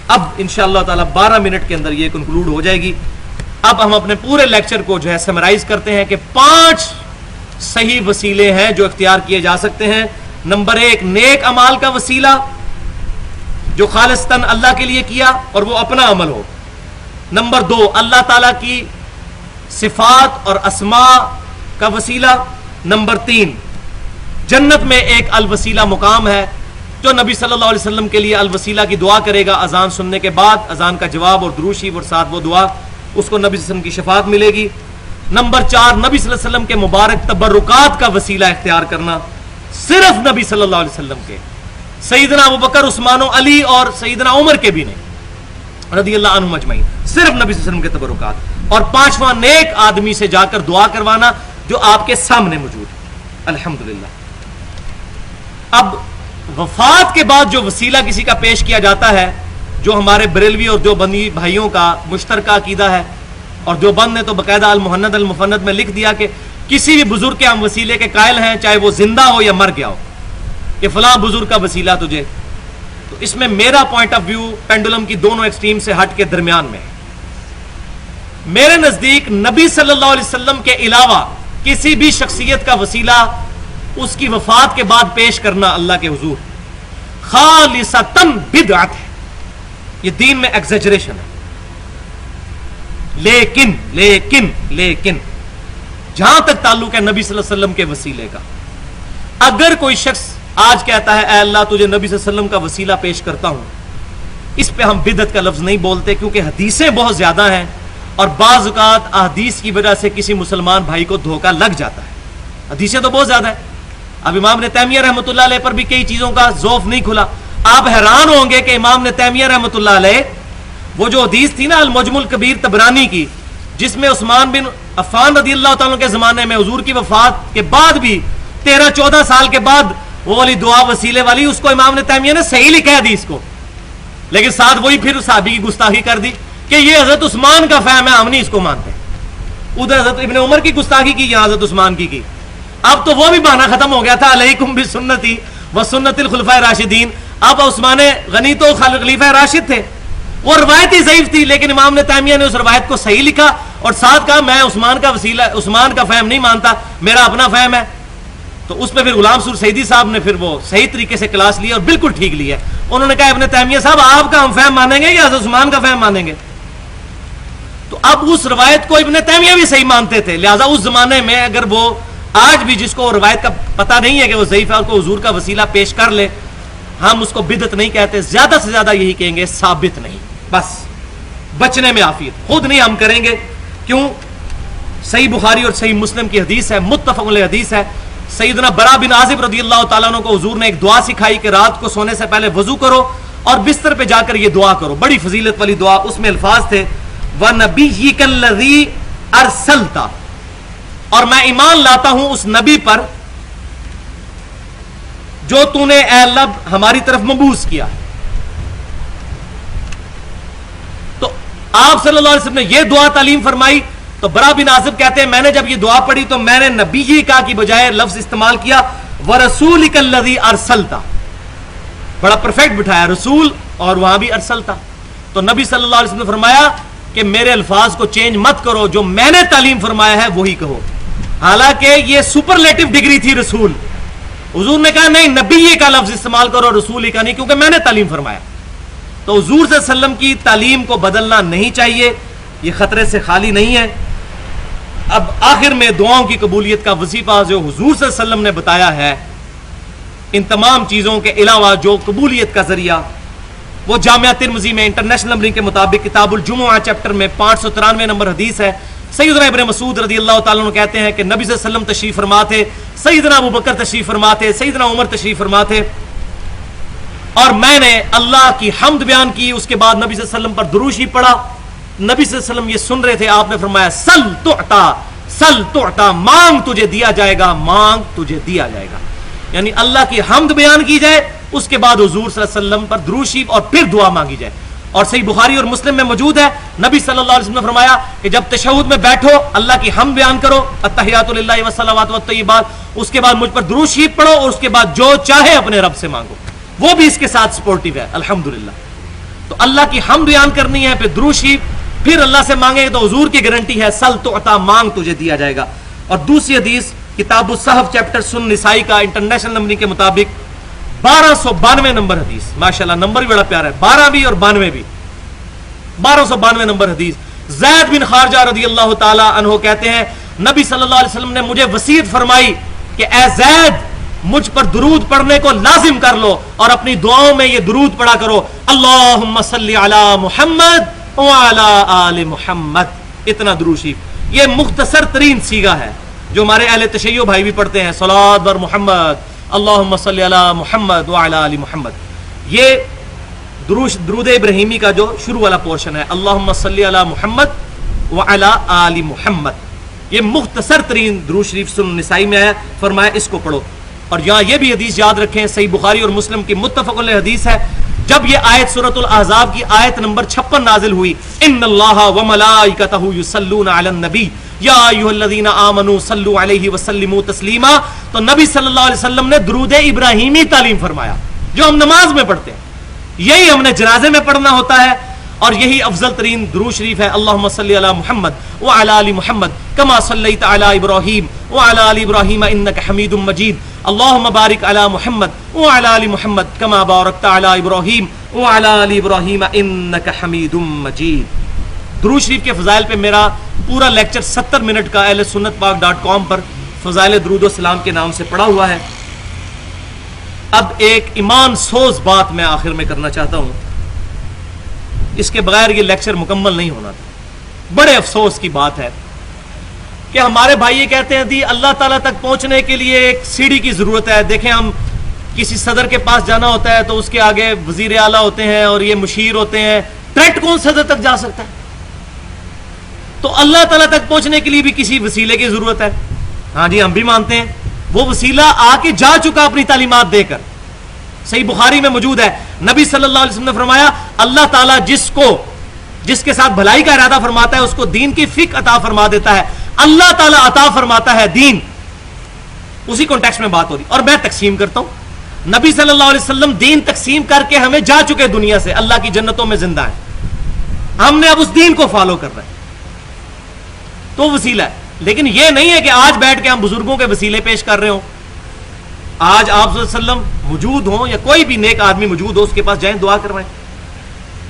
اب انشاءاللہ تعالی 12 منٹ کے اندر یہ کنکلوڈ ہو جائے گی. اب ہم اپنے پورے لیکچر کو جو ہے سمرائز کرتے ہیں کہ 5 صحیح وسیلے ہیں جو اختیار کیے جا سکتے ہیں. نمبر 1 نیک اعمال کا وسیلہ جو خالصتاً اللہ کے لیے کیا اور وہ اپنا عمل ہو. نمبر 2 اللہ تعالیٰ کی صفات اور اسماء کا وسیلہ. نمبر 3 جنت میں ایک الوسیلہ مقام ہے جو نبی صلی اللہ علیہ وسلم کے لیے الوسیلہ کی دعا کرے گا اذان سننے کے بعد، اذان کا جواب اور درود شریف اور ساتھ وہ دعا، اس کو نبی صلی اللہ علیہ وسلم کی شفاعت ملے گی. نمبر 4 نبی صلی اللہ علیہ وسلم کے مبارک تبرکات کا وسیلہ اختیار کرنا، صرف نبی صلی اللہ علیہ وسلم کے، سیدنا ابوبکر عثمان و علی اور سیدنا عمر کے بھی نہیں رضی اللہ عنہم اجمعین، صرف نبی صلی اللہ علیہ وسلم کے تبرکات. اور 5واں نیک آدمی سے جا کر دعا کروانا جو آپ کے سامنے موجود ہے. الحمدللہ. اب وفات کے بعد جو وسیلہ کسی کا پیش کیا جاتا ہے، جو ہمارے بریلوی اور دیوبندی بھائیوں کا مشترکہ عقیدہ ہے، اور دیوبند نے تو باقاعدہ المحند المفند میں لکھ دیا کہ کسی بھی بزرگ کے ہم وسیلے کے قائل ہیں، چاہے وہ زندہ ہو یا مر گیا ہو، کہ فلاں بزرگ کا وسیلہ تجھے. تو اس میں میرا پوائنٹ آف ویو پینڈولم کی دونوں ایکسٹریم سے ہٹ کے درمیان میں ہے. میرے نزدیک نبی صلی اللہ علیہ وسلم کے علاوہ کسی بھی شخصیت کا وسیلہ اس کی وفات کے بعد پیش کرنا اللہ کے حضور خالصتاً بدعت ہے. یہ دین میں ایگزیجریشن ہے. لیکن جہاں تک تعلق ہے نبی صلی اللہ علیہ وسلم کے وسیلے کا، اگر کوئی شخص آج کہتا ہے اے اللہ تجھے نبی صلی اللہ علیہ وسلم کا وسیلہ پیش کرتا ہوں، اس پہ ہم بدعت کا لفظ نہیں بولتے، کیونکہ حدیثیں بہت زیادہ ہیں اور بعض اوقات احادیث کی وجہ سے کسی مسلمان بھائی کو دھوکہ لگ جاتا ہے. حدیثیں تو بہت زیادہ ہیں. اب امام ابن تیمیہ رحمۃ اللہ علیہ پر بھی کئی چیزوں کا ذوف نہیں کھلا. آپ حیران ہوں گے کہ امام ابن تیمیہ رحمۃ اللہ علیہ وہ جو حدیث تھی نا المعجم الکبیر طبرانی کی، جس میں عثمان بن عفان رضی اللہ تعالیٰ کے زمانے میں حضور کی وفات کے بعد بھی 13-14 سال کے بعد وہ والی دعا وسیلے والی، اس کو امام ابن تیمیہ نے صحیح لکھا ہے حدیث کو، لیکن ساتھ وہی پھر صحابی کی گستاخی کر دی کہ یہ حضرت عثمان کا فہم ہے، ہم نہیں اس کو مانتے. ادھر حضرت ابن عمر کی گستاخی کی، یہاں حضرت عثمان کی. اب تو وہ بھی بہانہ ختم ہو گیا تھا، علیکم بسنتی وسنت الخلفاء الراشدین. اب عثمان غنی تو خلیفہ راشد تھے، وہ روایت ہی ضعیف تھی، لیکن امام نے تیمیہ نے اس روایت کو صحیح لکھا اور ساتھ کہا میں عثمان کا وسیلہ، عثمان کا فہم نہیں مانتا، میرا اپنا فہم ہے. تو اس پہ پھر غلام سور سعیدی صاحب نے پھر وہ صحیح طریقے سے کلاس لی اور بالکل ٹھیک لی ہے. انہوں نے کہا ابن تیمیہ صاحب آپ کا ہم فہم مانیں گے یا حضرت عثمان کا فہم مانیں گے؟ تو اب اس روایت کو ابن تیمیہ بھی صحیح مانتے تھے، لہٰذا اس زمانے میں اگر وہ آج بھی جس کو روایت کا پتہ نہیں ہے کہ وہ ضعیف ہے اور کو حضور کا وسیلہ پیش کر لے، ہم اس کو بدعت نہیں کہتے، زیادہ سے زیادہ یہی کہیں گے ثابت نہیں، بس بچنے میں عافیت. خود نہیں ہم کریں گے. کیوں؟ صحیح بخاری اور صحیح مسلم کی حدیث ہے، متفق علیہ حدیث ہے. سیدنا برا بن عازب رضی اللہ تعالیٰ عنہ کو حضور نے ایک دعا سکھائی کہ رات کو سونے سے پہلے وضو کرو اور بستر پہ جا کر یہ دعا کرو، بڑی فضیلت والی دعا. اس میں الفاظ تھے وَنَبِيِّكَ الَّذِي أَرْسَلْتَ، اور میں ایمان لاتا ہوں اس نبی پر جو تو نے اے اللہ ہماری طرف مبعوث کیا. تو آپ صلی اللہ علیہ وسلم نے یہ دعا تعلیم فرمائی. تو برا بن عازب کہتے ہیں میں نے جب یہ دعا پڑھی تو میں نے نبی کا کی بجائے لفظ استعمال کیا وَرَسُولِكَ الَّذِي أَرْسَلْتَ، بڑا پرفیکٹ بٹھایا، رسول اور وہاں بھی ارسلتا. تو نبی صلی اللہ علیہ وسلم نے فرمایا کہ میرے الفاظ کو چینج مت کرو، جو میں نے تعلیم فرمایا ہے وہی کہو. حالانکہ یہ سپرلیٹو ڈگری تھی رسول. حضور نے کہا نہیں نبی کا لفظ استعمال کرو، رسول کا نہیں، کیونکہ میں نے تعلیم فرمایا. تو حضور صلی اللہ علیہ وسلم کی تعلیم کو بدلنا نہیں چاہیے، یہ خطرے سے خالی نہیں ہے. اب آخر میں دعاؤں کی قبولیت کا وظیفہ جو حضور صلی اللہ علیہ وسلم نے بتایا ہے، ان تمام چیزوں کے علاوہ جو قبولیت کا ذریعہ، وہ جامعہ ترمذی میں انٹرنیشنل نمبرنگ کے مطابق کتاب الجمعہ چیپٹر میں 593 نمبر حدیث ہے. سیدنا ابن مسعود رضی اللہ تعالیٰ عنہ کہتے ہیں کہ نبی صلی اللہ علیہ وسلم تشریف فرما تھے، سیدنا ابوبکر تشریف فرما تھے، سیدنا عمر تشریف فرما تھے، اور میں نے اللہ کی حمد بیان کی، اس کے بعد نبی صلی اللہ علیہ وسلم پر درود شریف پڑھا. نبی صلی اللہ علیہ وسلم یہ سن رہے تھے، آپ نے فرمایا سل تعطا، مانگ تجھے دیا جائے گا، مانگ تجھے دیا جائے گا. یعنی اللہ کی حمد بیان کی جائے، اس کے بعد حضور صلی اللہ علیہ وسلم پر درود شریف اور پھر دعا مانگی جائے. اور صحیح بخاری اور مسلم میں موجود ہے، نبی صلی اللہ علیہ وسلم نے فرمایا کہ جب تشہد میں بیٹھو اللہ کی حمد بیان کرو، التحیات للہ والصلوات والطیبات، اس کے بعد مجھ پر درود شریف پڑھو اور اس کے بعد جو چاہے اپنے رب سے مانگو. وہ بھی اس کے ساتھ سپورٹیو ہے الحمدللہ. تو اللہ کی حمد بیان کرنی ہے، پھر درود شریف، پھر اللہ سے مانگیں گے تو حضور کی گارنٹی ہے سل تو عطا، مانگ تجھے دیا جائے گا۔ اور دوسری حدیث کتاب الصحف چیپٹر سن نسائی کا انٹرنیشنل نمبر کے مطابق 1292 نمبر حدیث، ماشاءاللہ نمبر بھی بڑا پیارا ہے، 12 بھی اور 92 بھی، 1292 نمبر حدیث۔ زید بن خارجہ رضی اللہ تعالی عنہ کہتے ہیں نبی صلی اللہ علیہ وسلم نے مجھے وصیت فرمائی کہ اے زید مجھ پر درود پڑھنے کو لازم کر لو اور اپنی دعاؤں میں یہ درود پڑھا کرو، اللہم صلی علی محمد وعلی آل محمد، اتنا درود شریف۔ یہ مختصر ترین صیغہ ہے جو ہمارے اہل تشیع بھائی بھی پڑھتے ہیں، صلوات بر محمد، اللہم صلی علی محمد وعلی آل محمد۔ یہ درود ابراہیمی کا جو شروع والا پورشن ہے، اللہم صلی علی محمد وعلی آل محمد، یہ مختصر ترین درود شریف سنن نسائی میں ہے، فرمایا اس کو پڑھو۔ اور یہاں یہ بھی حدیث یاد رکھیں، صحیح بخاری اور مسلم کی متفق علیہ حدیث ہے، جب یہ آیت سورۃ الاحزاب کی آیت نمبر 56 نازل ہوئی، ان اللہ وملائکتہ یصلون علی النبی یا ایھا الذین آمنوا صلوا علیہ وسلموا تسلیما، تو نبی صلی اللہ علیہ وسلم نے درود ابراہیمی تعلیم فرمایا جو ہم نماز میں پڑھتے ہیں، یہی ہم نے جنازے میں پڑھنا ہوتا ہے، اور یہی افضل ترین درود شریف ہے، اللہم صلی علی محمد وعلی آل محمد کما صلیت علی ابراہیم وعلی آل ابراہیم انک حمید مجید، اللہم بارک علی محمد وعلی آل محمد کما بارکت علی ابراہیم وعلی آل ابراہیم انک حمید مجید۔ درود شریف کے فضائل پہ میرا پورا لیکچر 70 منٹ کا اہل سنت پاک.com پر فضائل درود و سلام کے نام سے پڑا ہوا ہے۔ اب ایک ایمان سوز بات میں آخر میں کرنا چاہتا ہوں، اس کے بغیر یہ لیکچر مکمل نہیں ہونا تھا۔ بڑے افسوس کی بات ہے کہ ہمارے بھائی یہ کہتے ہیں دی اللہ تعالیٰ تک پہنچنے کے لیے ایک سیڑھی کی ضرورت ہے۔ دیکھیں ہم کسی صدر کے پاس جانا ہوتا ہے تو اس کے آگے وزیر اعلیٰ ہوتے ہیں اور یہ مشیر ہوتے ہیں، ڈائریکٹ کون صدر تک جا سکتا ہے؟ تو اللہ تعالیٰ تک پہنچنے کے لیے بھی کسی وسیلے کی ضرورت ہے۔ ہاں جی ہم بھی مانتے ہیں، وہ وسیلہ آ کے جا چکا اپنی تعلیمات دے کر، صحیح بخاری میں موجود ہے، نبی صلی اللہ علیہ وسلم نے فرمایا اللہ تعالیٰ جس کے ساتھ بھلائی کا ارادہ فرماتا ہے اس کو دین کی فقہ عطا فرما دیتا ہے، اللہ تعالیٰ عطا فرماتا ہے دین، اسی کانٹیکسٹ میں بات ہو رہی۔ اور میں تقسیم کرتا ہوں، نبی صلی اللہ علیہ وسلم دین تقسیم کر کے ہمیں جا چکے دنیا سے، اللہ کی جنتوں میں زندہ ہیں، ہم نے اب اس دین کو فالو کر رہے ہیں، تو وسیلہ ہے۔ لیکن یہ نہیں ہے کہ آج بیٹھ کے ہم بزرگوں کے وسیلے پیش کر رہے ہوں، آج آپ صلی اللہ علیہ وسلم موجود ہوں یا کوئی بھی نیک آدمی موجود ہو اس کے پاس جائیں دعا کروائیں۔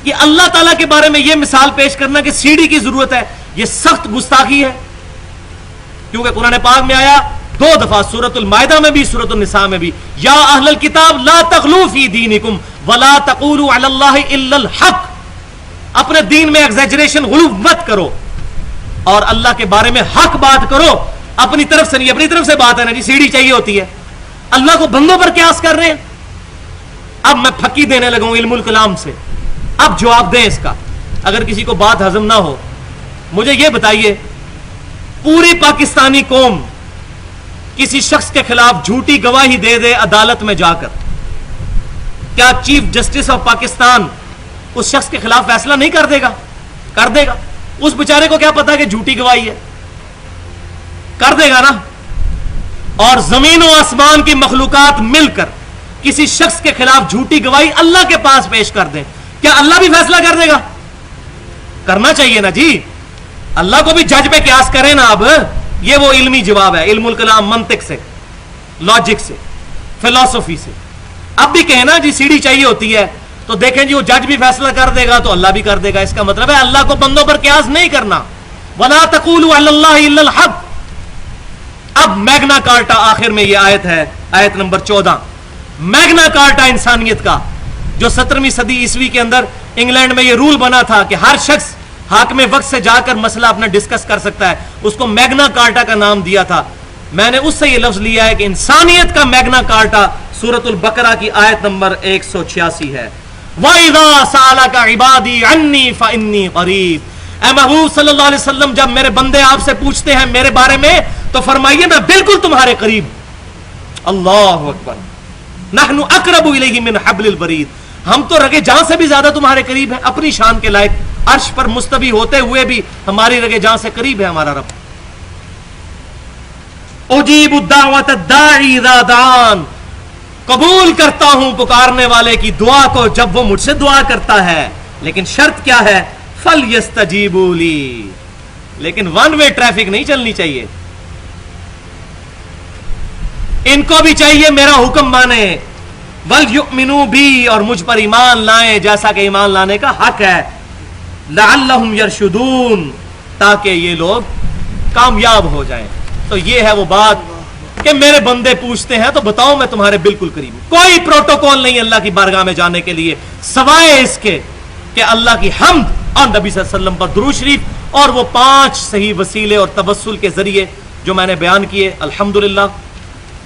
یہ اللہ تعالیٰ کے بارے میں یہ مثال پیش کرنا کہ سیڑھی کی ضرورت ہے، یہ سخت گستاخی ہے، کیونکہ قرآن پاک میں آیا 2 دفعہ، سورۃ المائدہ میں بھی سورۃ النساء میں بھی، یا اہل الکتاب لا تغلوا فی دینکم ولا تقولوا علی اللہ الا الحق، اپنے دین میں ایگزیجریشن غلو مت کرو اور اللہ کے بارے میں حق بات کرو، اپنی طرف سے نہیں، اپنی طرف سے بات ہے نا جی سیڑھی چاہیے ہوتی ہے، اللہ کو بندوں پر قیاس کر رہے ہیں۔ اب میں پھکی دینے لگا ہوں علم الکلام سے، اب جواب دیں اس کا، اگر کسی کو بات ہضم نہ ہو مجھے یہ بتائیے، پوری پاکستانی قوم کسی شخص کے خلاف جھوٹی گواہی دے دے عدالت میں جا کر، کیا چیف جسٹس آف پاکستان اس شخص کے خلاف فیصلہ نہیں کر دے گا؟ کر دے گا۔ اس بیچارے کو کیا پتا کہ جھوٹی گواہی ہے؟ کر دے گا نا۔ اور زمین و آسمان کی مخلوقات مل کر کسی شخص کے خلاف جھوٹی گواہی اللہ کے پاس پیش کر دیں، کیا اللہ بھی فیصلہ کر دے گا؟ کرنا چاہیے نا جی، اللہ کو بھی جج پہ قیاس کریں نا۔ اب یہ وہ علمی جواب ہے، علم الکلام، منطق سے، لاجک سے، فلسفی سے۔ اب بھی کہنا جی سیڑھی چاہیے ہوتی ہے تو دیکھیں جی وہ جج بھی فیصلہ کر دے گا تو اللہ بھی کر دے گا، اس کا مطلب ہے اللہ کو بندوں پر قیاس نہیں کرنا، وَلَا تَقُولُوا عَلَى اللَّهِ إِلَّا الْحَقَّ۔ اب میگنا کارٹا آخر میں یہ آیت ہے، آیت نمبر 14، میگنا کارٹا انسانیت کا، جو 17ویں صدی عیسوی کے اندر انگلینڈ میں یہ رول بنا تھا کہ ہر شخص حاکم وقت سے جا کر مسئلہ اپنا ڈسکس کر سکتا ہے، اس کو میگنا کارٹا کا نام دیا تھا۔ میں نے اس سے یہ لفظ لیا ہے کہ انسانیت کا میگنا کارٹا سورۃ البقرہ کی آیت نمبر 186 ہے، وَإِذَا سَأَلَكَ عِبَادِي عَنِّي فَإِنِّي قَرِيبٌ۔ اے محبوب صلی اللہ علیہ وسلم جب میرے بندے آپ سے پوچھتے ہیں میرے بارے میں تو فرمائیے میں بالکل تمہارے قریب۔ اللہ اکبر، نحن اقرب الیہ من حبل الورید، ہم تو رگے جان سے بھی زیادہ تمہارے قریب ہیں، اپنی شان کے لائق، عرش پر مستوی ہوتے ہوئے بھی ہماری رگے جان سے قریب ہے ہمارا رب۔ اجیب الدعوۃ الداعی اذا دعان، قبول کرتا ہوں پکارنے والے کی دعا کو جب وہ مجھ سے دعا کرتا ہے۔ لیکن شرط کیا ہے؟ فَلْيَسْتَجِيبُوا لِي، لیکن ون وے ٹریفک نہیں چلنی چاہیے، ان کو بھی چاہیے میرا حکم مانے، وَلْيُؤْمِنُوا بِي، اور مجھ پر ایمان لائیں جیسا کہ ایمان لانے کا حق ہے، لَعَلَّهُمْ يَرْشُدُونَ، تاکہ یہ لوگ کامیاب ہو جائیں۔ تو یہ ہے وہ بات کہ میرے بندے پوچھتے ہیں تو بتاؤ میں تمہارے بالکل قریب ہوں۔ کوئی پروٹوکول نہیں اللہ کی بارگاہ میں جانے کے لیے سوائے اس کے کہ اللہ کی حمد اور نبی صلی اللہ علیہ وسلم پر درود شریف اور وہ 5 صحیح وسیلے اور توسل کے ذریعے جو میں نے بیان کیے۔ الحمدللہ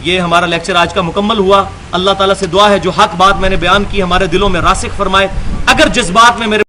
یہ ہمارا لیکچر آج کا مکمل ہوا۔ اللہ تعالیٰ سے دعا ہے جو حق بات میں نے بیان کی ہمارے دلوں میں راسخ فرمائے۔ اگر جس بات میں میرے